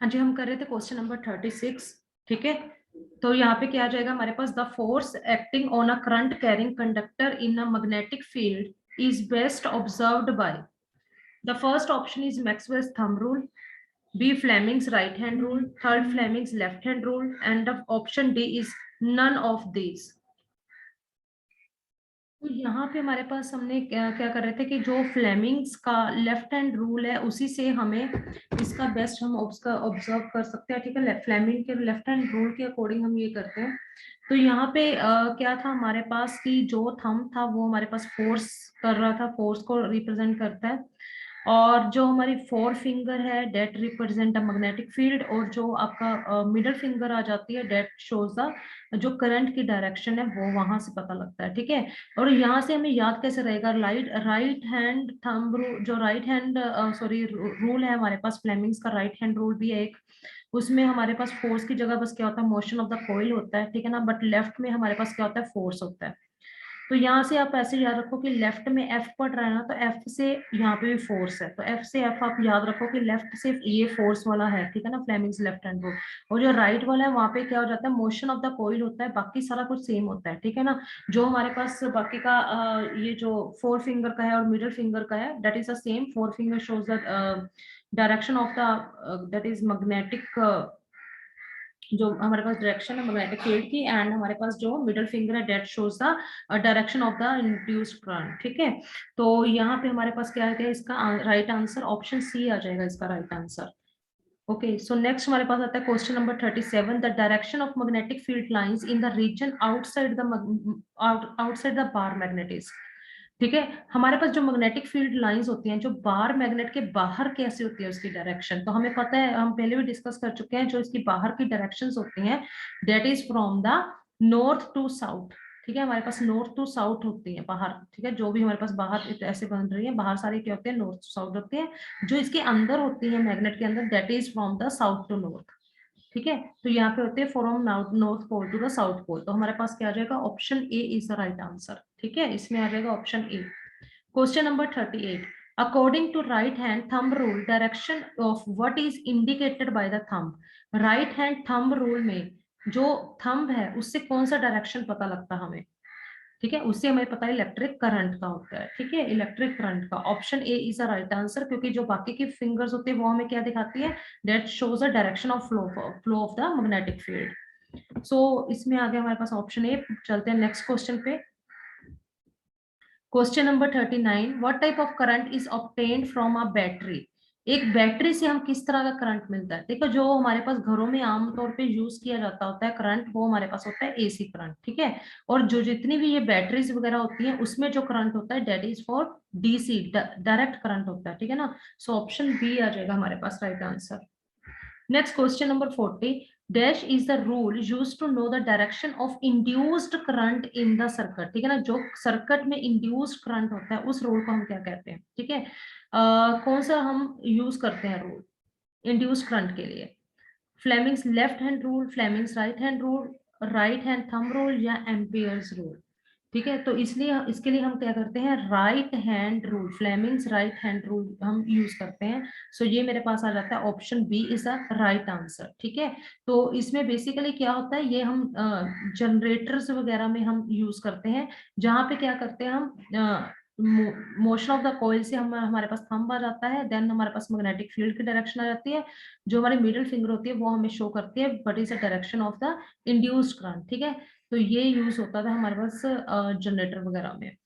हाँ जी, हम कर रहे थे क्वेश्चन नंबर 36। ठीक है, तो यहाँ पे क्या आ जाएगा हमारे पास, the force acting on a current carrying conductor in a magnetic field is best observed by, the first option is Maxwell's thumb rule, B Fleming's right hand rule, third Fleming's left hand rule, and option D is none of these. तो यहाँ पे हमारे पास हमने क्या क्या कर रहे थे कि जो फ्लेमिंग्स का लेफ्ट हैंड रूल है उसी से हमें इसका बेस्ट हम उसका ऑब्जर्व कर सकते हैं। ठीक है, फ्लेमिंग के लेफ्ट हैंड रूल के अकॉर्डिंग हम ये करते हैं। तो यहाँ पे क्या था हमारे पास कि जो थंब था वो हमारे पास फोर्स कर रहा था, फोर्स को रिप्रेजेंट करता है, और जो हमारी फोर फिंगर है that represent a magnetic field, और जो आपका मिडल फिंगर आ जाती है डेट शोज द जो करंट की डायरेक्शन है वो वहां से पता लगता है। ठीक है, और यहाँ से हमें याद कैसे रहेगा, राइट हैंड थंब रूल, जो राइट हैंड सॉरी रूल है हमारे पास, फ्लेमिंग्स का राइट हैंड रूल भी है एक, उसमें हमारे पास फोर्स की जगह बस क्या होता है, मोशन ऑफ द कॉइल होता है। ठीक है ना, बट लेफ्ट में हमारे पास क्या होता है, फोर्स होता है। तो यहाँ से आप ऐसे याद रखो कि लेफ्ट में एफ पड़ रहा है ना, तो एफ से यहाँ पे भी फोर्स है, तो एफ से एफ आप याद रखो कि लेफ्ट से ये फोर्स वाला है। ठीक है ना, फ्लेमिंग्स लेफ्ट हैंड रूल। और जो राइट वाला है वहां पे क्या हो जाता है, मोशन ऑफ द कॉइल होता है, बाकी सारा कुछ सेम होता है। ठीक है ना, जो हमारे पास बाकी का ये जो फोर फिंगर का है और मिडिल फिंगर का है, that is the same, four finger shows the direction of the that is magnetic, जो हमारे पास डायरेक्शन है मैग्नेटिक फील्ड की, एंड हमारे पास जो मिडिल फिंगर है that shows the direction of the induced current. ठीक है, तो यहाँ पे हमारे पास क्या है, इसका राइट आंसर ऑप्शन सी आ जाएगा इसका right answer. Okay, so next हमारे पास आता है question number 37, the direction of magnetic field lines in the region outside the outside the bar magnet is. ठीक है, हमारे पास जो मैग्नेटिक फील्ड लाइंस होती हैं जो बार मैग्नेट के बाहर कैसे होती है उसकी डायरेक्शन, तो हमें पता है, हम पहले भी डिस्कस कर चुके हैं, जो इसकी बाहर की डायरेक्शंस होती हैं that is from the north to south. ठीक है, हमारे पास नॉर्थ टू साउथ होती है बाहर। ठीक है, जो भी हमारे पास बाहर ऐसे बन रही है बाहर सारी क्या होते हैं, नॉर्थ टू साउथ होती है। जो इसके अंदर होती है मैग्नेट के अंदर that is from the south to north. ठीक है, तो यहाँ पे होते हैं from north pole to the south pole, तो हमारे पास क्या आ जाएगा, option A is the right answer. ठीक है, इसमें आ जाएगा option a. Question number 38. According to right hand thumb rule, direction of what is indicated by the thumb? Right hand thumb rule में जो thumb है उससे कौन सा डायरेक्शन पता लगता है हमें। ठीक है, उससे हमें पता है इलेक्ट्रिक करंट का होता है। ठीक है, इलेक्ट्रिक करंट का option A is the right answer, क्योंकि जो बाकी की फिंगर्स होती है वो हमें क्या दिखाती है, that shows the direction of flow of the magnetic field. So इसमें आ गया हमारे पास ऑप्शन ए। चलते हैं नेक्स्ट क्वेश्चन पे। Question number 39, what type of current is obtained from a battery. एक बैटरी से हम किस तरह का करंट मिलता है। देखो, जो हमारे पास घरों में आमतौर पे यूज किया जाता होता है करंट, वो हमारे पास होता है एसी करंट। ठीक है, और जो जितनी भी ये बैटरीज वगैरह होती हैं उसमें जो करंट होता है that is for DC, direct current होता है। ठीक है ना, सो ऑप्शन बी आ जाएगा हमारे पास right answer. Next question number 40. Dash is the rule used to know the direction of induced current in the circuit. ठीक है ना, जो सर्किट में induced current होता है उस रूल को हम क्या कहते हैं। ठीक है, कौन सा हम यूज करते हैं रूल induced current के लिए, Fleming's left hand rule, Fleming's right hand rule, right hand thumb rule, या एम्पियर्स रूल। ठीक है, तो इसलिए इसके लिए हम क्या करते हैं, right hand rule, Fleming's right hand rule हम यूज करते हैं। सो ये मेरे पास आ जाता है option B is the right answer. ठीक है, तो इसमें बेसिकली क्या होता है, ये हम जनरेटर्स वगैरह में हम यूज करते हैं, जहां पे क्या करते हैं हम मोशन ऑफ द कॉइल से हम हमारे पास थंब आ जाता है, देन हमारे पास मैग्नेटिक फील्ड की डायरेक्शन आ जाती है, जो हमारी मिडिल फिंगर होती है वो हमें शो करती है what is the direction of the induced current. ठीक है, तो ये यूज होता था हमारे पास जनरेटर वगैरह में।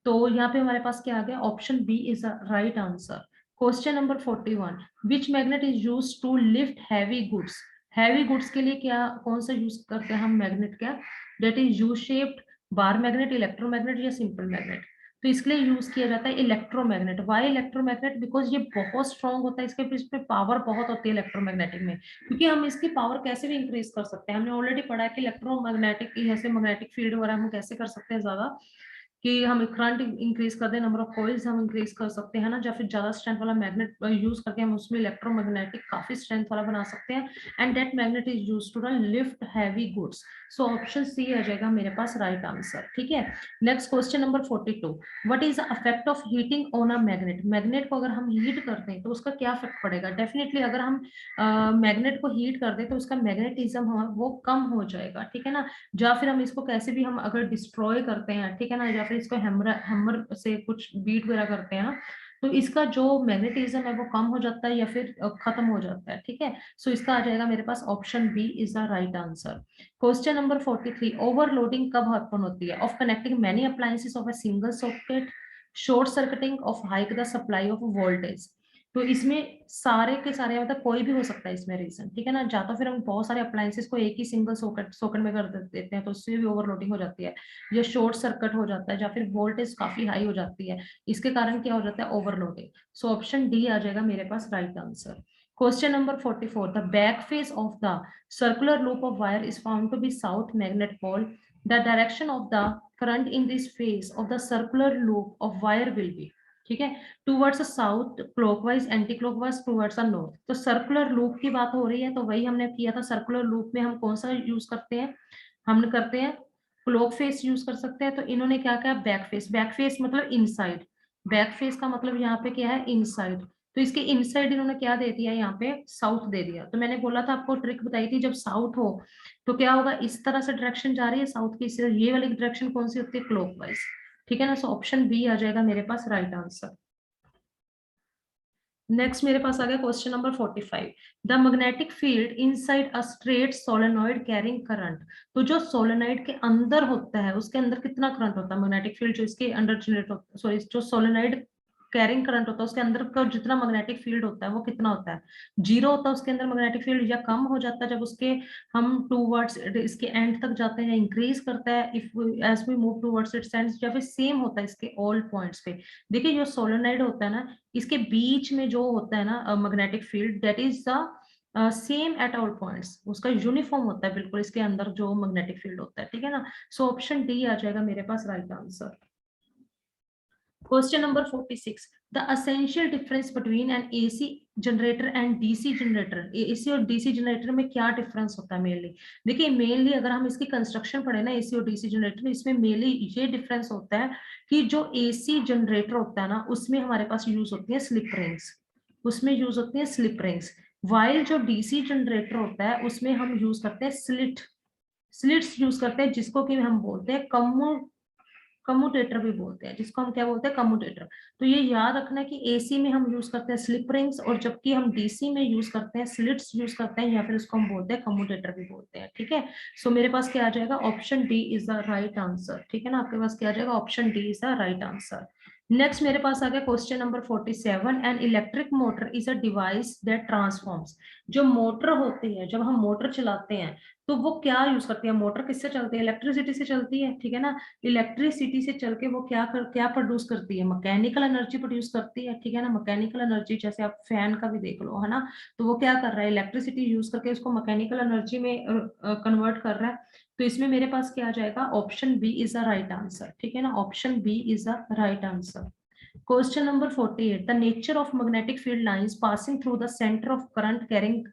तो यहाँ पे हमारे पास क्या आ गया, option B is the right answer. Question number 41, which magnet is use to lift heavy goods. Heavy goods के लिए क्या कौन सा यूज करते हैं हम मैग्नेट, क्या that is U shaped, bar magnet, electromagnet, या सिंपल मैग्नेट। तो इसके लिए यूज किया जाता है इलेक्ट्रोमैग्नेट। वाई इलेक्ट्रोमैग्नेट, बिकॉज ये बहुत स्ट्रॉन्ग होता है, इसके इस पे पावर बहुत होती है इलेक्ट्रोमैग्नेटिक में, क्योंकि हम इसकी पावर कैसे भी इंक्रीज कर सकते हैं। हमने ऑलरेडी पढ़ा है कि इलेक्ट्रोमैग्नेटिक ऐसे मैग्नेटिक फील्ड वगैरह हम कैसे कर सकते हैं ज्यादा, कि हम करंट इंक्रीज कर दें, नंबर ऑफ कॉइल्स हम इंक्रीज कर सकते हैं ना, या फिर ज्यादा स्ट्रेंथ वाला मैग्नेट यूज करके हम उसमें इलेक्ट्रोमैग्नेटिक काफी स्ट्रेंथ वाला बना सकते हैं, and that magnet is used to lift heavy goods. So option सी आ जाएगा मेरे पास राइट आंसर। ठीक है, next question number 42, what is the effect of heating on a magnet? Magnet को अगर हम हीट करते हैं तो उसका क्या इफेक्ट पड़ेगा? डेफिनेटली अगर हम मैग्नेट को हीट कर दें तो उसका मैग्नेटिज्म वो कम हो जाएगा, ठीक है ना, या फिर हम इसको कैसे भी हम अगर डिस्ट्रॉय करते हैं, ठीक है ना, या फिर इसको हैमर से कुछ बीट वगैरह करते हैं ना, तो इसका जो मैग्नेटिज्म है वो कम हो जाता है या फिर खत्म हो जाता है। ठीक है, सो इसका आ जाएगा मेरे पास option B is the right answer. Question number 43, overloading कब हैपन होती है? Of connecting many appliances of a single socket, short circuiting of hike the supply of voltage. तो इसमें सारे के सारे मतलब कोई भी हो सकता है इसमें रीजन, ठीक है ना, या तो फिर हम बहुत सारे अप्लायंसेस को एक ही सिंगल सॉकेट में कर देते हैं तो उससे भी ओवरलोडिंग हो जाती है, या शॉर्ट सर्किट हो जाता है, या फिर वोल्टेज काफी हाई हो जाती है, इसके कारण क्या हो जाता है? ओवरलोडिंग। सो ऑप्शन डी आ जाएगा मेरे पास right answer. Question number 44, the back face of the circular loop of wire is found to be south magnet pole. The direction of the current in this phase of the circular loop of wire will be, ठीक है, towards south clockwise, anti clockwise, towards north. तो circular loop की बात हो रही है तो वही हमने किया था, सर्कुलर लूप में हम कौन सा यूज करते हैं? हम करते हैं क्लॉक फेस यूज कर सकते हैं। तो इन्होंने क्या किया? Back face. बैक फेस मतलब इनसाइड, बैक फेस का मतलब यहाँ पे क्या है? इनसाइड। तो इसके इनसाइड इन्होंने क्या दे दिया? यहाँ पे साउथ दे दिया। तो मैंने बोला था आपको, ट्रिक बताई थी, जब साउथ हो तो क्या होगा? इस तरह से डायरेक्शन जा रही है साउथ की, ये वाली डायरेक्शन कौन सी होती है? क्लॉकवाइज, ठीक है ना। सो ऑप्शन बी आ जाएगा मेरे पास राइट आंसर। नेक्स्ट मेरे पास आ गया question number 45, the magnetic field inside a straight solenoid carrying current. तो जो सोलेनॉइड के अंदर होता है उसके अंदर कितना करंट होता है? मैग्नेटिक फील्ड जो इसके अंदर जनरेट होता है, सॉरी, जो सोलेनॉइड कैरिंग करंट होता है उसके अंदर का जितना मैग्नेटिक फील्ड होता है वो कितना होता है? जीरो होता है उसके अंदर मैग्नेटिक फील्ड, या कम हो जाता है जब उसके हम टूवर्ड्स इसके एंड तक जाते हैं, इंक्रीज करता है if as we move towards its end, या फिर सेम होता है इसके ऑल पॉइंट्स पे? देखिए जो सोलेनॉइड होता है ना, इसके बीच में जो होता है ना magnetic field, that is the same at all points, उसका यूनिफॉर्म होता है बिल्कुल इसके अंदर जो मैग्नेटिक फील्ड होता है, ठीक है ना। सो ऑप्शन डी आ जाएगा मेरे पास right answer. Question number 46, the essential difference between an AC generator and DC generator. AC और डीसी जनरेटर में क्या डिफरेंस होता है मेनली? देखिए मेनली अगर हम इसकी कंस्ट्रक्शन पढ़े ना एसी और डीसी जनरेटर, इसमें मेनली ये डिफरेंस होता है कि जो एसी जनरेटर होता है ना उसमें हमारे पास यूज होती है स्लिप रिंग्स, उसमें यूज होती है स्लिप रिंग्स, वाइल जो डीसी जनरेटर होता है उसमें हम यूज करते हैं स्लिट्स यूज करते हैं, जिसको कि हम बोलते हैं कम्यूटेटर भी बोलते हैं, जिसको हम क्या बोलते हैं? कम्यूटेटर। तो ये याद रखना है कि एसी में हम यूज करते हैं स्लिप रिंग्स, और जबकि हम डीसी में यूज करते हैं स्लिट्स यूज करते हैं, या फिर उसको हम बोलते हैं कम्यूटेटर भी बोलते हैं, ठीक है। सो मेरे पास क्या आ जाएगा? Option D is the right answer, ठीक है ना, आपके पास क्या आ जाएगा? Option D is the right answer. Next मेरे पास आ गया question number 47, an electric motor is a device that transforms. जो मोटर होती है, जब हम मोटर चलाते हैं तो वो क्या यूज करती है? मोटर किससे चलती है? इलेक्ट्रिसिटी से चलती है, ठीक है ना। इलेक्ट्रिसिटी से चल के वो क्या प्रोड्यूस करती है? मैकेनिकल एनर्जी प्रोड्यूस करती है, ठीक है ना। मैकेनिकल एनर्जी जैसे आप फैन का भी देख लो, है ना, तो वो क्या कर रहा है? इलेक्ट्रिसिटी यूज करके उसको मैकेनिकल एनर्जी में कन्वर्ट कर रहा है। तो इसमें मेरे पास क्या आ जाएगा? Option B is the right answer, ठीक है ना, option B is the right answer. Question number 48, the nature of magnetic field lines passing through the centre of current carrying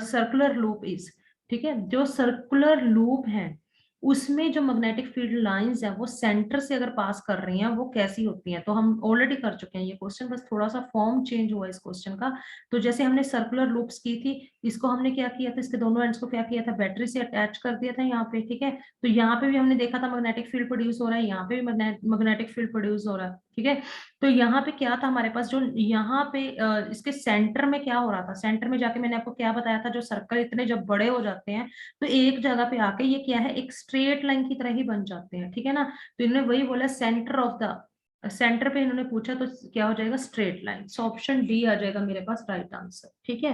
circular loop is, ठीक है, जो सर्कुलर लूप है उसमें जो magnetic field lines है वो सेंटर से अगर पास कर रही हैं वो कैसी होती हैं? तो हम ऑलरेडी कर चुके हैं ये क्वेश्चन, बस थोड़ा सा फॉर्म चेंज हुआ इस क्वेश्चन का। तो जैसे हमने सर्कुलर लूप्स की थी, इसको हमने क्या किया था? इसके दोनों एंड्स को क्या किया था? बैटरी से अटैच कर दिया था यहाँ पे, ठीक है। तो यहाँ पे भी हमने देखा था मैग्नेटिक फील्ड प्रोड्यूस हो रहा है, यहाँ पे भी मैग्नेटिक फील्ड प्रोड्यूस हो रहा है, ठीक है। तो यहाँ पे क्या था हमारे पास? जो यहाँ पे इसके सेंटर में क्या हो रहा था? सेंटर में जाके मैंने आपको क्या बताया था, जो सर्कल इतने जब बड़े हो जाते हैं तो एक जगह पे आके ये क्या है? एक स्ट्रेट लाइन की तरह ही बन जाते हैं, ठीक है ना। तो इन्होंने वही बोला सेंटर ऑफ द, सेंटर पे इन्होंने पूछा तो क्या हो जाएगा? Straight line. So option D आ जाएगा मेरे पास राइट आंसर, ठीक है।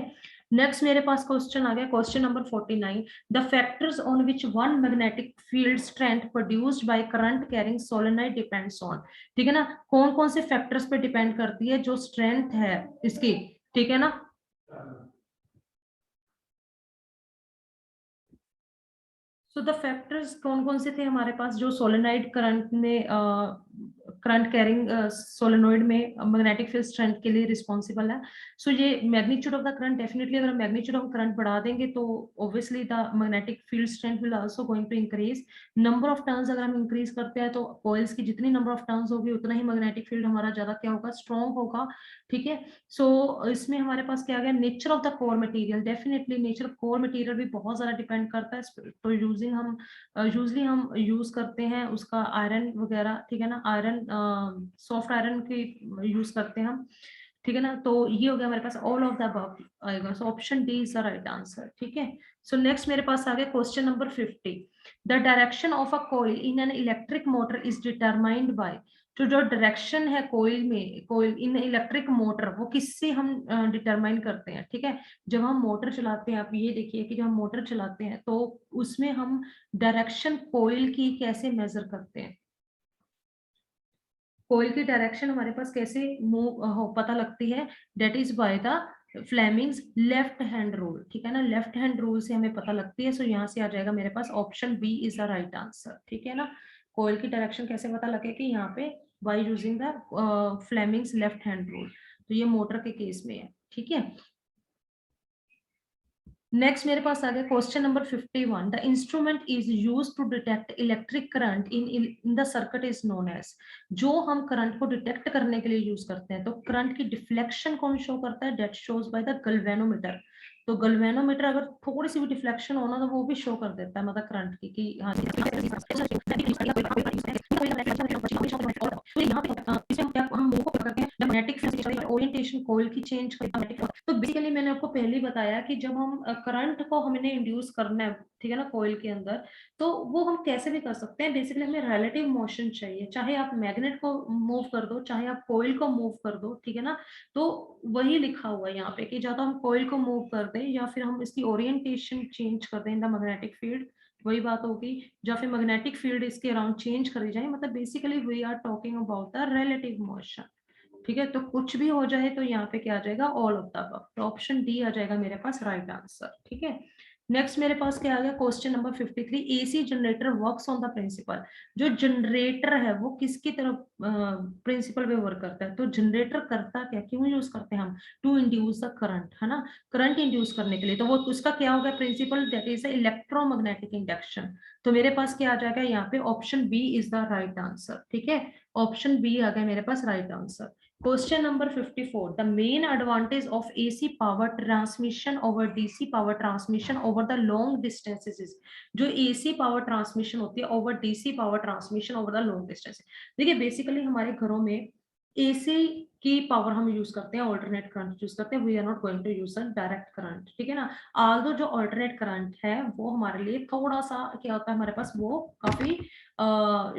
नेक्स्ट मेरे पास क्वेश्चन आ गया question number 49, the factors on which one magnetic field strength produced by current carrying solenoid depends on, ठीक है ना। कौन कौन से फैक्टर्स पे डिपेंड करती है जो स्ट्रेंथ है इसकी, ठीक है ना। सो द फैक्टर्स कौन कौन से थे हमारे पास, जो सोलेनोइड करंट में करंट कैरिंग सोलेनोइड में मैग्नेटिक फील्ड स्ट्रेंथ के लिए रिस्पॉन्सिबल है। सो ये magnitude of the current, definitely अगर मैग्नीट्यूड ऑफ करंट बढ़ा देंगे तो obviously the magnetic field strength will also going to increase. Number of turns अगर हम इंक्रीज करते हैं तो कॉइल्स की जितनी नंबर ऑफ टर्न्स होगी उतना ही मैग्नेटिक फील्ड हमारा ज्यादा क्या होगा, स्ट्रॉन्ग होगा। ठीक है, सो इसमें हमारे पास क्या आ गया, nature of the core material. Definitely nature of core material भी बहुत ज्यादा डिपेंड करता है। तो यूजिंग हम यूजली हम यूज करते हैं उसका आयरन वगैरह, ठीक है ना, आयरन सॉफ्ट आयरन की यूज करते हैं हम, ठीक है ना। तो ये हो गया हमारे पास ऑल ऑफ द अबव आएगा, सो option D is the right answer. ठीक है, सो नेक्स्ट मेरे पास आ गया question number 50। The direction of a coil in an electric motor is determined by. तो जो डायरेक्शन है कोयल में, कोयल इन इलेक्ट्रिक मोटर, वो किससे हम डिटरमाइन करते हैं। ठीक है, जब हम मोटर चलाते हैं, आप ये देखिए कि जब हम मोटर चलाते हैं तो उसमें हम डायरेक्शन कोयल की कैसे मेजर करते हैं। कोयल की डायरेक्शन हमारे पास कैसे मूव हो पता लगती है, that is by the Fleming's left hand rule. ठीक है ना, लेफ्ट हैंड रूल से हमें पता लगती है। सो यहाँ से आ जाएगा मेरे पास option B is the right answer. ठीक है ना, कोयल की डायरेक्शन कैसे पता लगेगी, यहाँ पे by using the Fleming's left hand rule. तो ये मोटर के केस में है। ठीक है, नेक्स्ट मेरे पास आ गया question number 51। The instrument is use to detect electric current in the circuit is known as. जो हम करंट को डिटेक्ट करने के लिए यूज करते हैं, तो करंट की डिफ्लेक्शन कौन शो करता है, that shows by the galvanometer. तो गैल्वेनोमीटर अगर थोड़ी सी भी डिफ्लेक्शन होना तो वो भी शो कर देता है, मतलब करंट की कि हाँ तो यहाँ पे इसमें क्या हम मूव करते हैं, जब मैग्नेटिक फील्ड ओरिएंटेशन कॉइल की चेंज करते हैं। तो बेसिकली मैंने आपको पहले ही बताया कि जब हम करंट को हमने इंड्यूस करना है, ठीक है ना, कॉइल के अंदर, तो वो हम कैसे भी कर सकते हैं। बेसिकली हमें रिलेटिव मोशन चाहिए, चाहे आप मैग्नेट को मूव कर दो, चाहे आप कॉइल को मूव कर दो, ठीक है ना। तो वही लिखा हुआ है यहाँ पे कि ज्यादा हम कॉइल को मूव कर दें या फिर हम इसकी ओरिएंटेशन चेंज कर दें इन द मैग्नेटिक फील्ड, वही बात होगी। या फिर मैग्नेटिक फील्ड इसके अराउंड चेंज करी जाए, मतलब basically we are talking about the relative motion. ठीक है, तो कुछ भी हो जाए तो यहाँ पे क्या आ जाएगा, ऑल ऑफ द अबव। तो ऑप्शन डी आ जाएगा मेरे पास राइट आंसर। ठीक है, नेक्स्ट मेरे पास क्या आ गया question number 53। AC generator works on the principle. जो जनरेटर है वो किसकी तरफ प्रिंसिपल पे वर्क करता है। तो जनरेटर करता क्या, क्यों यूज करते हैं हम, टू इंड्यूस द करंट, है ना, करंट इंड्यूस करने के लिए। तो वो उसका क्या होगा principle, that is electromagnetic induction. तो मेरे पास क्या आ जाएगा यहाँ पे, option B is the right answer. ठीक है, ऑप्शन बी आ गया मेरे पास right answer. Question number 54. The main advantage of AC power transmission over DC power transmission over the long distances is। जो AC power transmission होती है over DC power transmission over the long distance। देखिए basically हमारे घरों में AC की power हम use करते हैं, ऑल्टरनेट करंट यूज करते हैं। We are not going to use direct current, ठीक है ना। आल्दो जो ऑल्टरनेट करंट है वो हमारे लिए थोड़ा सा क्या होता है, हमारे पास वो काफी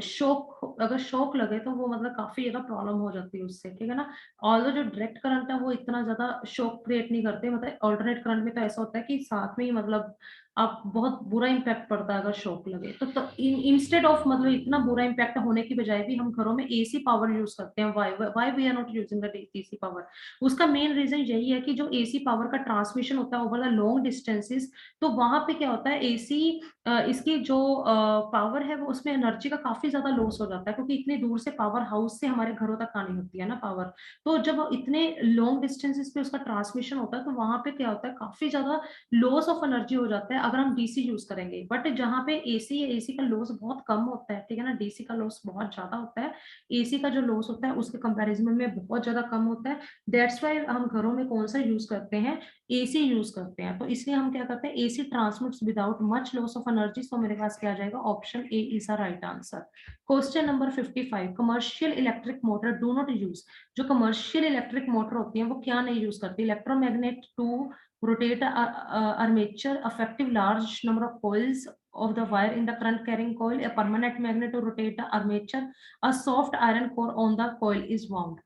शॉक, अगर शॉक लगे तो वो मतलब काफी ज्यादा प्रॉब्लम हो जाती है उससे, ठीक है ना। ऑल्दो जो डायरेक्ट करंट है वो इतना ज्यादा शॉक क्रिएट नहीं करते, मतलब ऑल्टरनेट करंट में तो ऐसा होता है कि साथ में ही मतलब आप बहुत बुरा इम्पैक्ट पड़ता है अगर शॉक लगे तो इंस्टेड ऑफ मतलब इतना बुरा इम्पैक्ट होने की बजाय भी हम घरों में एसी पावर यूज करते हैं। Why we are not using the AC power. उसका मेन रीजन यही है कि जो एसी पावर का ट्रांसमिशन होता है ओवर द लॉन्ग डिस्टेंसेस, तो वहां पे क्या होता है, एसी इसकी जो पावर है वो उसमें एनर्जी का काफी ज्यादा लॉस हो जाता है, क्योंकि इतनी दूर से पावर हाउस से हमारे घरों तक आनी होती है ना पावर। तो जब इतने लॉन्ग डिस्टेंसेस पे उसका ट्रांसमिशन होता है तो वहां पे क्या होता है, काफी ज्यादा लॉस ऑफ एनर्जी हो जाता है अगर हम डीसी यूज करेंगे। बट जहाँ पे एसी है, एसी का लॉस बहुत कम होता है, ठीक है ना, डीसी का लॉस बहुत ज्यादा होता है। एसी का जो लॉस होता है उसके कंपैरिजन में बहुत ज्यादा कम होता है। दैट्स वाई हम घरों में कौन सा यूज करते हैं, एसी यूज करते हैं। तो इसलिए हम क्या करते हैं, AC transmits without much loss of energy. तो मेरे पास क्या आ जाएगा, option A is the right answer. Question number 55। Commercial electric motor do not use. जो कमर्शियल इलेक्ट्रिक मोटर होती है वो क्या नहीं यूज करती, electromagnet to rotate armature, effective large number of coils of the wire in the current carrying coil, a permanent magnet to rotate the armature, a soft iron core on the coil is wound।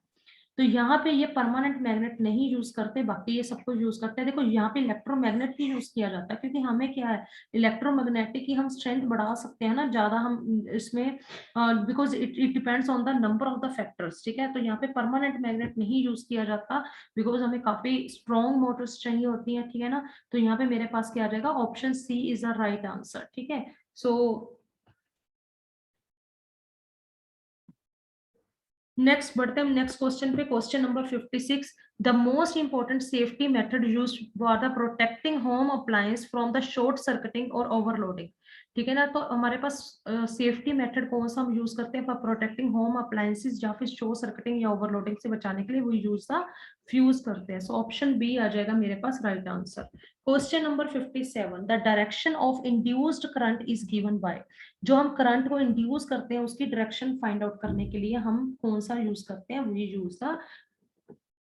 तो यहाँ पे ये permanent magnet नहीं use करते, बाकी ये सब कुछ यूज करते हैं। देखो यहाँ पे इलेक्ट्रोमैग्नेट ही यूज किया जाता है, क्योंकि हमें क्या है, इलेक्ट्रोमैग्नेटिक की हम स्ट्रेंथ बढ़ा सकते हैं ना ज्यादा हम इसमें, because it depends on the number of the factors. ठीक है, तो यहाँ पे परमानेंट मैग्नेट नहीं यूज किया जाता, बिकॉज हमें काफी स्ट्रॉन्ग मोटर्स चाहिए होती है, ठीक है ना। तो यहाँ पे मेरे पास क्या आ जाएगा, option C is the right answer. ठीक है, सो नेक्स्ट बढ़ते हैं नेक्स्ट क्वेश्चन पे। Question number 56, the most important safety method used for the protecting home appliance from the short circuiting और ओवरलोडिंग। ठीक है ना, तो हमारे पास सेफ्टी मेथड कौन सा हम यूज करते हैं फॉर प्रोटेक्टिंग होम अप्लायंसेस या फिर शॉर्ट सर्किटिंग या ओवरलोडिंग से बचाने के लिए, वो यूज द फ्यूज करते हैं। सो ऑप्शन बी आ जाएगा मेरे पास right answer. Question number 57, the direction of induced current is given by. जो हम करंट को इंड्यूस करते हैं उसकी डायरेक्शन फाइंड आउट करने के लिए हम कौन सा यूज करते हैं, we use the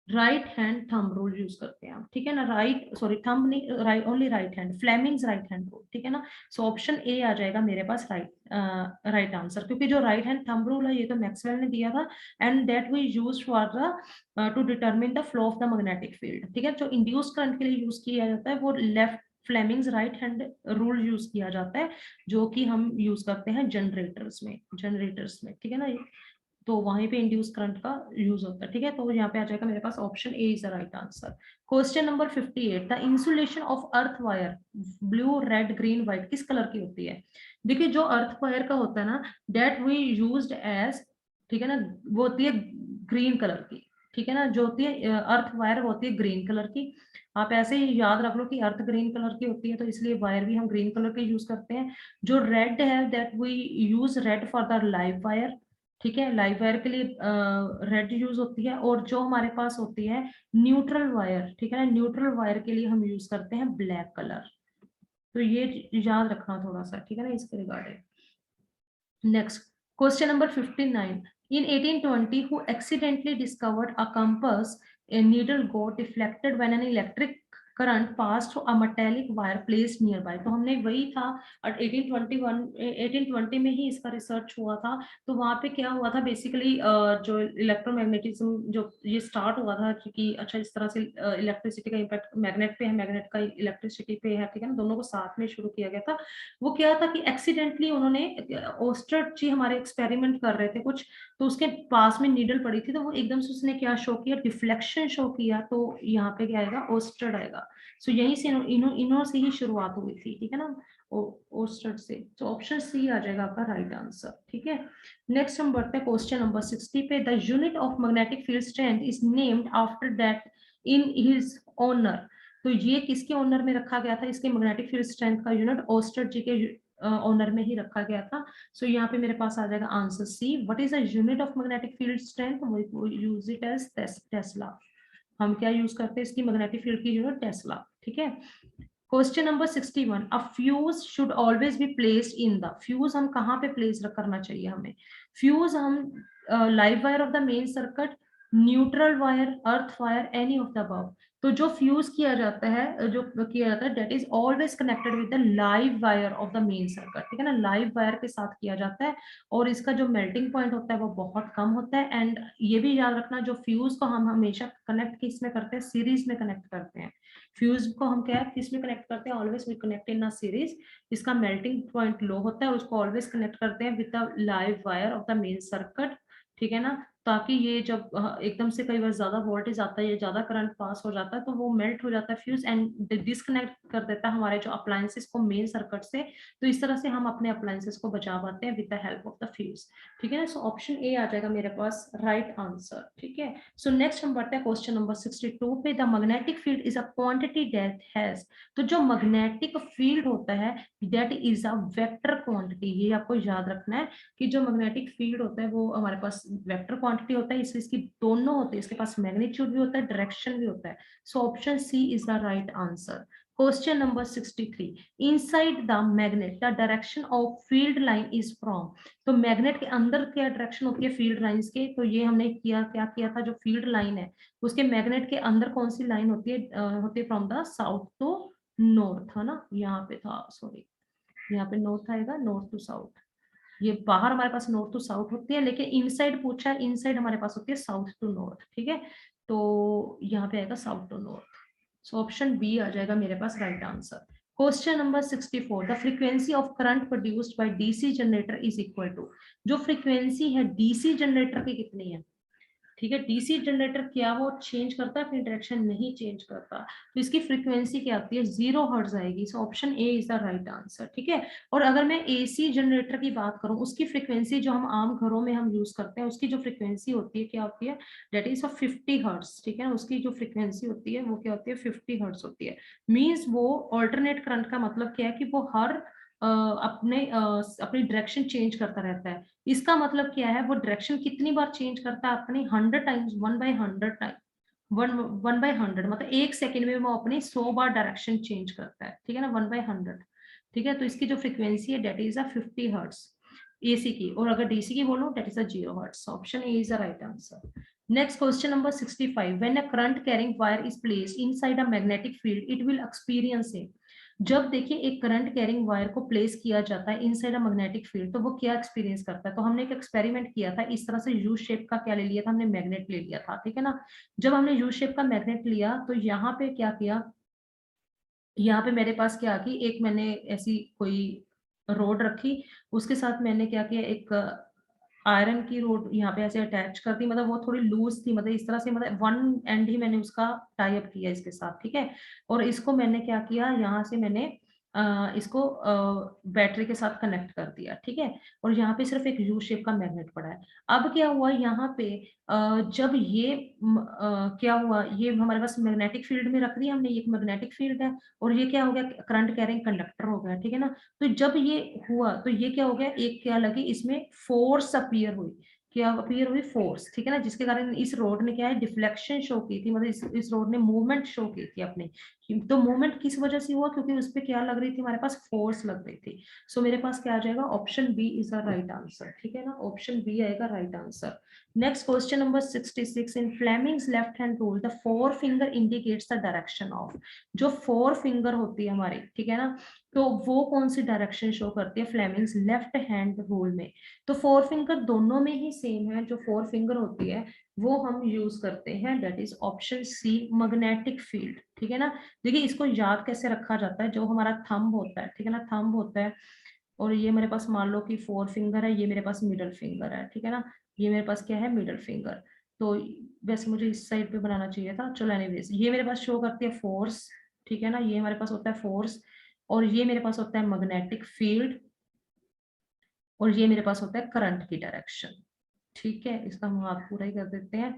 right hand thumb rule use करते हैं। ठीक है ना, राइट सॉरी थंब नहीं, right only right hand, Fleming's right hand rule. ठीक है ना, सो ऑप्शन ए आ जाएगा मेरे पास राइट आंसर, क्योंकि जो राइट हैंड थंब रूल है ये तो मैक्सवेल ने दिया था and that we use for the to determine the flow of the magnetic field. ठीक है, जो इंड्यूस करंट के लिए यूज किया जाता है वो left Fleming's right hand rule use किया जाता है, जो कि हम यूज करते हैं जनरेटर्स में। ठीक है ना, तो वहीं पे इंड्यूस करंट का यूज होता है। ठीक है, तो यहाँ पे आ जाएगा मेरे पास option A is the right answer. Question number 58, the insulation of earth wire blue red green white किस कलर की होती है। देखिए जो अर्थ वायर का होता है ना, दैट वी यूज्ड एज, ठीक है ना, वो होती है ग्रीन कलर की। ठीक है ना, जो होती है अर्थ वायर होती है ग्रीन कलर की। आप ऐसे ही याद रख लो कि अर्थ ग्रीन कलर की होती है, तो इसलिए वायर भी हम ग्रीन कलर के यूज करते हैं। जो रेड है that we use red for the live wire. ठीक है, लाइव वायर के लिए रेड यूज होती है, और जो हमारे पास होती है न्यूट्रल वायर, ठीक है ना, न्यूट्रल वायर के लिए हम यूज करते हैं ब्लैक कलर। तो ये याद रखना थोड़ा सा, ठीक है ना, इसके regarding. Next question number 59, in 1820 who accidentally discovered a compass, a needle got deflected when an electric current passed through a metallic wire placed nearby। तो हमने वही था 1820 में ही इसका रिसर्च हुआ था। तो वहां पे क्या हुआ था बेसिकली, जो इलेक्ट्रोमैग्नेटिज्म जो ये स्टार्ट हुआ था, क्योंकि अच्छा इस तरह से इलेक्ट्रिसिटी का इम्पैक्ट मैग्नेट पे है, मैग्नेट का इलेक्ट्रिसिटी पे है, ठीक है ना, दोनों को साथ में शुरू किया गया था। वो क्या था कि एक्सीडेंटली उन्होंने, ओस्टर्ड जी हमारे एक्सपेरिमेंट कर रहे थे कुछ, तो उसके पास में नीडल पड़ी थी, तो वो एकदम से उसने क्या शो किया, डिफ्लेक्शन शो किया। तो यहाँ पे क्या आएगा, ओस्टर्ड आएगा। सो यहीं से इन्हों से ही शुरुआत हुई थी। ठीक है ना, ओस्टर्ड से। तो ऑप्शन सी आ जाएगा आपका राइट आंसर। ठीक है, नेक्स्ट हम बढ़ते हैं क्वेश्चन नंबर 60 पे। The unit of magnetic field strength is named after that in his owner. तो ये किसके ओनर में रखा गया था, इसके मैग्नेटिक फील्ड स्ट्रेंथ का यूनिट ओस्टर्ड जी के ओनर में ही रखा गया था। सो यहाँ पे मेरे पास आ जाएगा answer c. What is the unit of magnetic field strength, वो यूज इट एज टेस्ला। हम क्या यूज करते हैं इसकी मैग्नेटिक फील्ड की यूनिट, टेस्ला। ठीक है, question number 61, a fuse should always be placed in the. Fuse हम कहाँ पे प्लेस करना चाहिए हमें, फ्यूज हम live wire of the main circuit, neutral wire, earth wire, any of the above. तो जो फ्यूज किया जाता है, जो किया जाता है, that is always connected with the live wire of the main circuit. ठीक है ना, लाइव वायर के साथ किया जाता है, और इसका जो मेल्टिंग पॉइंट होता है वो बहुत कम होता है। एंड ये भी याद रखना, जो फ्यूज को हम हमेशा कनेक्ट किस में करते हैं, सीरीज में कनेक्ट करते हैं। फ्यूज को हम क्या किस में कनेक्ट करते हैं, always we connect in a series. इसका मेल्टिंग पॉइंट लो होता है, उसको ऑलवेज कनेक्ट करते हैं with the live wire of the main circuit. ठीक है ना, ताकि ये जब एकदम से कई बार ज्यादा वोल्टेज आता है या ज्यादा करंट पास हो जाता है, तो वो मेल्ट हो जाता है फ्यूज एंड डिस्कनेक्ट कर देता है हमारे जो अप्लायंसेस को मेन सर्किट से। तो इस तरह से हम अपने अप्लायंसेस को बचा पाते हैं with the help of the fuse. ठीक है ना, सो ऑप्शन ए आ जाएगा मेरे पास राइट आंसर। ठीक है, सो नेक्स्ट हम बढ़ते हैं क्वेश्चन नंबर 62 पे। The magnetic field is a quantity that has. तो जो मैग्नेटिक फील्ड होता है that is a vector quantity. ये आपको याद रखना है कि जो मैग्नेटिक फील्ड होता है वो हमारे पास वेक्टर क्वांटिटी होता है, इसलिए इसकी दोनों होते हैं, इसके पास मैग्नीट्यूड भी होता है, डायरेक्शन भी होता है। So option C is the right answer. Question number 63, inside the magnet the direction of field line is from. तो मैग्नेट के अंदर क्या डायरेक्शन होती है फील्ड लाइंस के, तो ये हमने क्या किया था, जो फील्ड लाइन है उसके मैग्नेट के अंदर कौन सी लाइन होती है from the south to north, है ना, यहाँ पे था, सॉरी यहाँ पे नॉर्थ आएगा, नॉर्थ टू साउथ। ये बाहर हमारे पास नॉर्थ टू साउथ होती है, लेकिन इनसाइड पूछा है, इनसाइड हमारे पास होती है साउथ टू नॉर्थ। ठीक है, तो यहाँ पे आएगा south to north. So option B आ जाएगा मेरे पास right answer. Question number 64, the frequency of current produced by DC generator is equal to. जो फ्रीक्वेंसी है डीसी जनरेटर की कितनी है, ठीक है। डीसी जनरेटर क्या वो चेंज करता है अपनी डायरेक्शन? नहीं चेंज करता। तो इसकी फ्रीक्वेंसी क्या आती है? 0 हर्ट्ज आएगी। सो option A is the right answer. ठीक है। और अगर मैं एसी जनरेटर की बात करूं, उसकी फ्रीक्वेंसी जो हम आम घरों में हम यूज करते हैं, उसकी जो फ्रीक्वेंसी होती है क्या होती है? That is of 50 hertz. ठीक है ना, उसकी जो फ्रीक्वेंसी होती है वो क्या होती है? 50 हर्ट्ज होती है। मीन्स वो ऑल्टरनेट करंट का मतलब क्या है कि वो हर अपनी डायरेक्शन चेंज करता रहता है। इसका मतलब क्या है? वो डायरेक्शन कितनी बार चेंज करता है अपनी? 100 टाइम्स, 1/100 टाइम, 1/100 मतलब 1 सेकेंड में वो अपनी 100 बार डायरेक्शन चेंज करता है। ठीक है ना, 1/100। ठीक है, तो इसकी जो फ्रीक्वेंसी है that is a 50 hertz AC की। और अगर डीसी की बोलो that is a 0 hertz. Option A is the right answer. Next question number 65। When a current carrying wire is placed inside a magnetic field it will experience a. जब देखिए एक current carrying wire को place किया जाता है inside a magnetic field, तो वो क्या एक्सपीरियंस करता है? तो हमने एक एक्सपेरिमेंट किया था, इस तरह से यू शेप का क्या ले लिया था हमने? मैग्नेट ले लिया था। ठीक है ना, जब हमने यू शेप का मैग्नेट लिया तो यहाँ पे क्या किया, यहाँ पे मेरे पास क्या की, एक मैंने ऐसी कोई रोड रखी, उसके साथ मैंने क्या किया, एक आयरन की रोड यहाँ पे ऐसे अटैच कर दी। मतलब वो थोड़ी लूज थी, मतलब इस तरह से, मतलब वन एंड ही मैंने उसका टाई अप किया इसके साथ। ठीक है, और इसको मैंने क्या किया, यहाँ से मैंने इसको बैटरी के साथ कनेक्ट कर दिया। ठीक है, और यहाँ पे सिर्फ एक यू शेप का मैग्नेट पड़ा है। अब क्या हुआ यहाँ पे, जब ये क्या हुआ, ये हमारे पास मैग्नेटिक फील्ड में रख दिया हमने, ये एक मैग्नेटिक फील्ड है, और ये क्या हो गया? करंट कैरिंग कंडक्टर हो गया। ठीक है ना, तो जब ये हुआ तो ये क्या हो गया, एक क्या लगी इसमें फोर्स अपीयर हुई। क्या अपीयर हुई? फोर्स। ठीक है ना, जिसके कारण इस रोड ने क्या है, डिफ्लेक्शन शो की थी, मतलब इस रोड ने मूवमेंट शो की थी अपनी। तो मूवमेंट किस वजह से हुआ? क्योंकि उस पर क्या लग रही थी? हमारे पास फोर्स लग रही थी। सो मेरे पास क्या आ जाएगा? Option B is the right answer. ठीक है ना, ऑप्शन बी आएगा right answer. Next question number 66। In Fleming's left hand rule the four finger indicates the direction of. जो फोर फिंगर होती है हमारी, ठीक है ना, तो वो कौन सी डायरेक्शन शो करती है फ्लेमिंग्स लेफ्ट हैंड रूल में? तो फोर फिंगर दोनों में ही सेम है। जो फोर फिंगर होती है वो हम यूज करते हैं, that is option c, magnetic field. ठीक है ना, देखिए इसको याद कैसे रखा जाता है, जो हमारा थंब होता है, ठीक है ना, थंब होता है, और ये मेरे पास मान लो कि फोर फिंगर है, ये मेरे पास मिडल फिंगर है। ठीक है ना, ये मेरे पास क्या है? Middle finger. तो वैसे मुझे इस साइड पे बनाना चाहिए था, चलो एनीवेज, ये मेरे पास शो करती है फोर्स। ठीक है ना, ये हमारे पास होता है फोर्स, और ये मेरे पास होता है मैग्नेटिक फील्ड, और ये मेरे पास होता है करंट की डायरेक्शन। ठीक है, इसका हम हाथ पूरा ही कर देते हैं।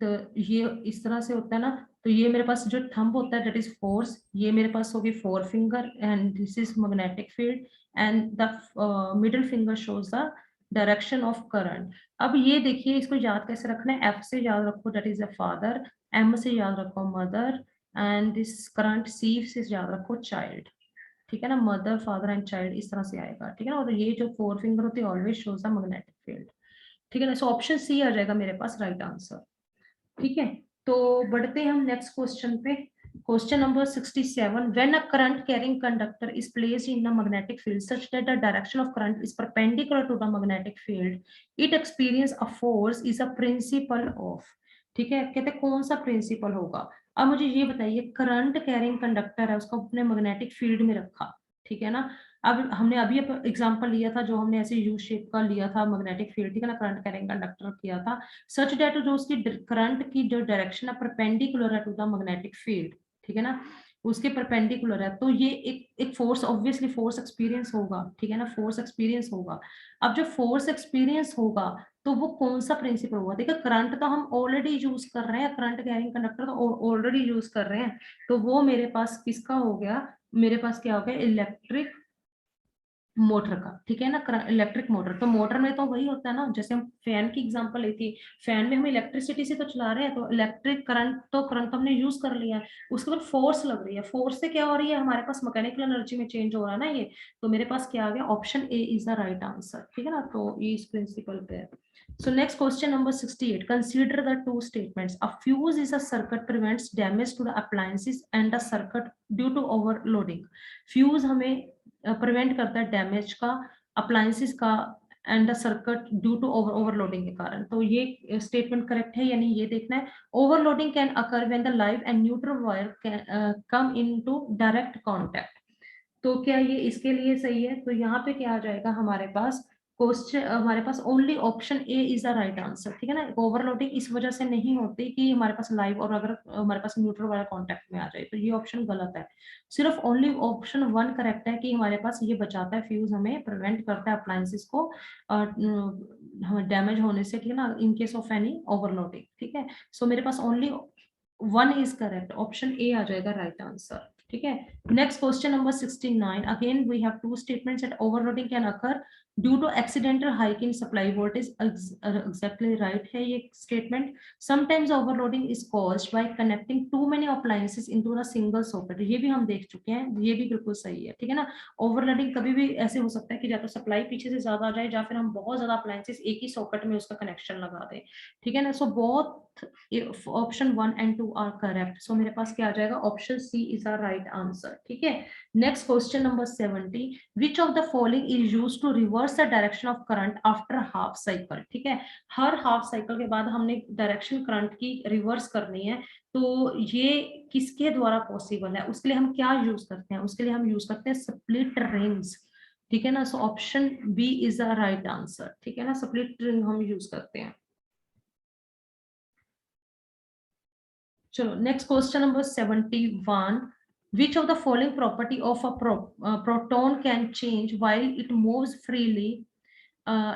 तो ये इस तरह से होता है ना, तो ये मेरे पास जो थंब होता है दैट इज फोर्स, ये मेरे पास होगी four finger, and this is magnetic field, and the middle finger shows the direction of current. अब ये देखिए, इसको याद कैसे रखना है? एफ से याद रखो that is a father, M से याद रखो mother, and this current, C से याद रखो चाइल्ड। ठीक है ना, मदर फादर एंड चाइल्ड, इस तरह से आएगा। ठीक है ना, और ये जो फोर फिंगर होती है always shows the magnetic field. ठीक है ना, सो ऑप्शन सी आ जाएगा मेरे पास राइट आंसर। ठीक है, तो बढ़ते हैं हम नेक्स्ट क्वेश्चन पे। Question number 67। When a current carrying conductor is placed in the magnetic field such that the direction of current is perpendicular to the magnetic field it experience a force is a principle of. ठीक है, कहते हैं कौन सा principal होगा? अब मुझे ये बताइए, करंट कैरिंग कंडक्टर है, उसको अपने मैग्नेटिक फील्ड में रखा। ठीक है ना, अब हमने अभी एग्जांपल लिया था, जो हमने ऐसे यू शेप का लिया था मैग्नेटिक फील्ड। ठीक है ना, करंट कैरिंग कंडक्टर किया था, सच दैट जो उसकी करंट की जो डायरेक्शन है परपेंडिकुलर है टू द मैग्नेटिक फील्ड। ठीक है ना, उसके परपेंडिकुलर है, तो ये एक फोर्स, ऑब्वियसली फोर्स एक्सपीरियंस होगा। ठीक है ना, फोर्स एक्सपीरियंस होगा। अब जो फोर्स एक्सपीरियंस होगा तो वो कौन सा प्रिंसिपल होगा? देखिए करंट तो हम ऑलरेडी यूज कर रहे हैं, करंट कैरिंग कंडक्टर तो ऑलरेडी यूज कर रहे हैं, तो वो मेरे पास किसका हो गया? मेरे पास क्या हो गया? इलेक्ट्रिक मोटर का। ठीक है ना, इलेक्ट्रिक मोटर, तो मोटर में तो वही होता है ना, जैसे हम फैन की एग्जांपल ली थी, फैन में हम इलेक्ट्रिसिटी से तो चला रहे हैं, तो इलेक्ट्रिक करंट, तो करंट हमने यूज कर लिया है। उसके बाद फोर्स लग रही है, फोर्स से क्या हो रही है? हमारे पास मैकेनिकल एनर्जी में चेंज हो रहा है ना ये। तो मेरे पास क्या आ गया? Option A is the right answer. ठीक है ना, तो ये इस प्रिंसिपल पे है। So next question number 68. Consider the two statements. A fuse is a circuit prevents damage to the appliances and a circuit due to overloading. Fuse हमें prevent करता है डैमेज का, अप्लायंसेस का, and the circuit due to overloading के कारण। तो ये statement correct है या नहीं, ये देखना है। Overloading can occur when the live and neutral wire come into direct contact. तो क्या ये इसके लिए सही है? तो यहाँ पे क्या आ जाएगा हमारे पास? क्वेश्चन हमारे पास only option A is the right answer, ठीक है ना। ओवरलोडिंग इस वजह से नहीं होती कि हमारे पास लाइव और अगर हमारे पास न्यूट्रल वाला कॉन्टेक्ट में आ जाए, तो ये ऑप्शन गलत है। सिर्फ ओनली ऑप्शन 1 करेक्ट है कि हमारे पास ये बचाता है फ्यूज, हमें प्रिवेंट करता है अप्लायंसेस को डैमेज होने से, ठीक है ना, in case of any overloading, ठीक है। सो मेरे पास only 1 is correct, option A आ जाएगा राइट आंसर, ठीक है। Next question number 69, again we have two statements that overloading can occur due to accidental hike in supply voltage. Exactly right है ये statement. Sometimes overloading is caused by connecting too many appliances into a single socket. ये भी हम देख चुके हैं, ये भी बिल्कुल सही है, ठीक है ना। ओवरलोडिंग कभी भी ऐसे हो सकता है कि या तो सप्लाई पीछे से ज्यादा आ जाए, या फिर हम बहुत ज्यादा अप्लायंसेस एक ही सॉकेट में उसका कनेक्शन लगा दें, ठीक है ना। सो बहुत option 1 and 2 are correct. So मेरे पास क्या आ जाएगा, option C is our right answer, ठीक है। Next question number 70, which of the following is used to reverse the direction of current after half cycle, ठीक है। हर हाफ साइकिल के बाद हमने डायरेक्शन करंट की रिवर्स करनी है, तो ये किसके द्वारा पॉसिबल है, उसके लिए हम क्या यूज करते हैं, उसके लिए हम यूज करते हैं स्प्लिट रिंग्स, ठीक है ना। So option B is the right answer, ठीक है ना, स्प्लिट रिंग हम यूज करते हैं। चलो next question number 71, which of the following property of a proton can change while it moves freely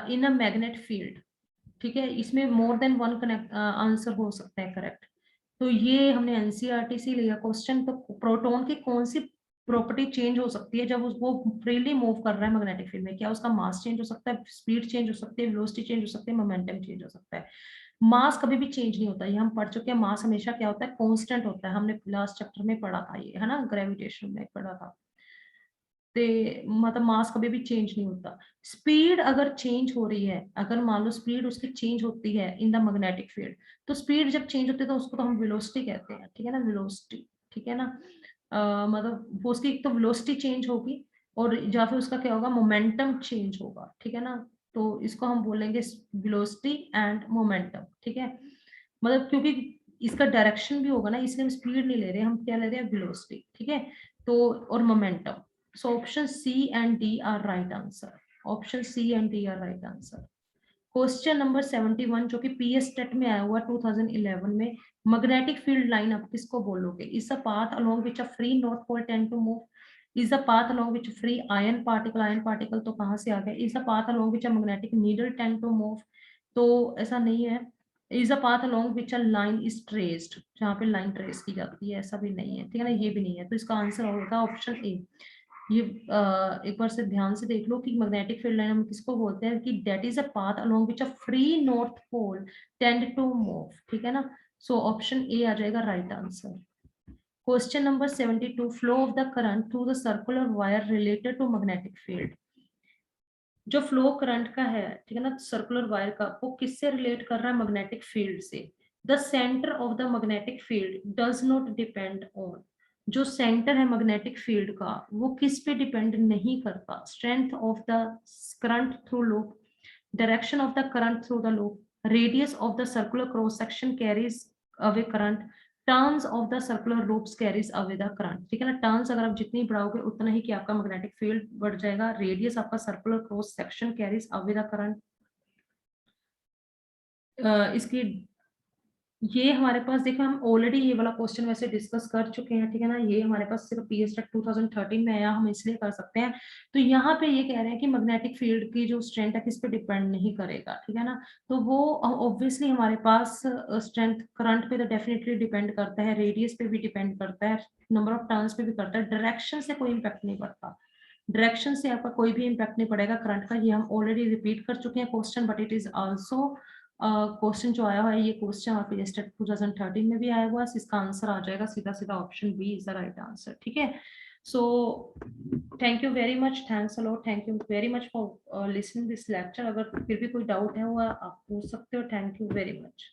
in a magnet field, ठीक है। इसमें more than one connect answer हो सकता है करेक्ट। तो ये हमने एनसीईआरटी से लिया क्वेश्चन। तो प्रोटॉन की कौन सी प्रॉपर्टी चेंज हो सकती है जब वो फ्रीली मूव कर रहा है मैग्नेटिक फील्ड में? क्या उसका मास चेंज हो सकता है, स्पीड चेंज हो सकती है, वेलोसिटी चेंज हो सकती है, मोमेंटम चेंज हो सकता है। मास कभी भी चेंज नहीं होता, ये हम पढ़ चुके हैं। मास हमेशा क्या होता है, कांस्टेंट होता है। हमने लास्ट चैप्टर में पढ़ा था ये, है ना, ग्रेविटेशन में पढ़ा था। मतलब मास कभी भी चेंज नहीं होता। स्पीड अगर चेंज हो रही है, अगर मान लो स्पीड उसकी चेंज होती है इन द मैग्नेटिक फील्ड, तो स्पीड जब चेंज होती है तो उसको तो हम वेलोसिटी कहते हैं, ठीक है ना, वेलोसिटी, ठीक है ना। मतलब वो उसकी एक तो वेलोसिटी चेंज होगी, और या फिर उसका क्या होगा, मोमेंटम चेंज होगा, ठीक है ना। तो इसको हम बोलेंगे वेलोसिटी एंड मोमेंटम, ठीक है। मतलब क्योंकि इसका डायरेक्शन भी होगा ना, इसलिए हम स्पीड नहीं ले रहे, हम क्या ले रहे हैं, वेलोसिटी, ठीक है। तो और momentum. So option C and D are right answer. Option C and D are right answer. Question number 71 जो कि पीएस टेट में आया हुआ 2011 में, मैग्नेटिक फील्ड लाइन आप किसको बोलोगे? Is the path along which a free north pole tend to move, is the path along which free ion particle तो कहां से आ गया, is the path along which a magnetic needle tend to move, तो ऐसा नहीं है। Is the path along which a line is traced, जहाँ पे लाइन ट्रेस की जाती है, ऐसा भी नहीं है, ठीक है ना, ये भी नहीं है। तो इसका आंसर होगा ऑप्शन ए। ये एक बार से ध्यान से देख लो कि मैग्नेटिक फील्ड लाइन हम किसको बोलते हैं, कि that is a path along which a free north pole tend to move, ठीक है ना। सो ऑप्शन ए आ जाएगा right answer. Question number 72, flow of the current through the circular wire related to magnetic field. जो flow current का है, ठीक है ना, सर्कुलर वायर का, वो किससे रिलेट कर रहा है, मैग्नेटिक फील्ड से। The centre of the magnetic field does not depend on, जो सेंटर है मैग्नेटिक फील्ड का वो किस पे डिपेंड नहीं करता, strength of the current through loop, direction of the current through the loop, radius of the circular cross section carries away current, turns of the circular loops carries away the current, ठीक है ना। Turns अगर आप जितनी बढ़ाओगे उतना ही कि आपका magnetic field बढ़ जाएगा। रेडियस आपका circular cross section carries away the current. इसकी ये हमारे पास देखो, हम ऑलरेडी ये वाला क्वेश्चन वैसे डिस्कस कर चुके हैं, ठीक है ना। ये हमारे पास सिर्फ पीएस टेट 2013 में आया, हम इसलिए कर सकते हैं। तो यहाँ पे ये कह रहे हैं कि मैग्नेटिक फील्ड की जो स्ट्रेंथ है किस पे डिपेंड नहीं करेगा, ठीक है ना। तो वो ऑब्वियसली हमारे पास स्ट्रेंथ करंट पे तो डेफिनेटली डिपेंड करता है, रेडियस पे भी डिपेंड करता है, नंबर ऑफ टर्न्स पे भी करता है, डायरेक्शन से कोई इम्पैक्ट नहीं पड़ता। डायरेक्शन से आपका कोई भी इम्पैक्ट नहीं पड़ेगा करंट का, ये हम ऑलरेडी रिपीट कर चुके हैं question, but it is also question जो आया हुआ है, ये क्वेश्चन आपके लिस्टेड 2013 में भी आया हुआ है। इसका आंसर आ जाएगा सीधा सीधा option B is the right answer, ठीक है। So thank you very much, thanks a lot, thank you very much for listening this lecture. अगर फिर भी कोई डाउट है वो आप पूछ सकते हो। Thank you very much.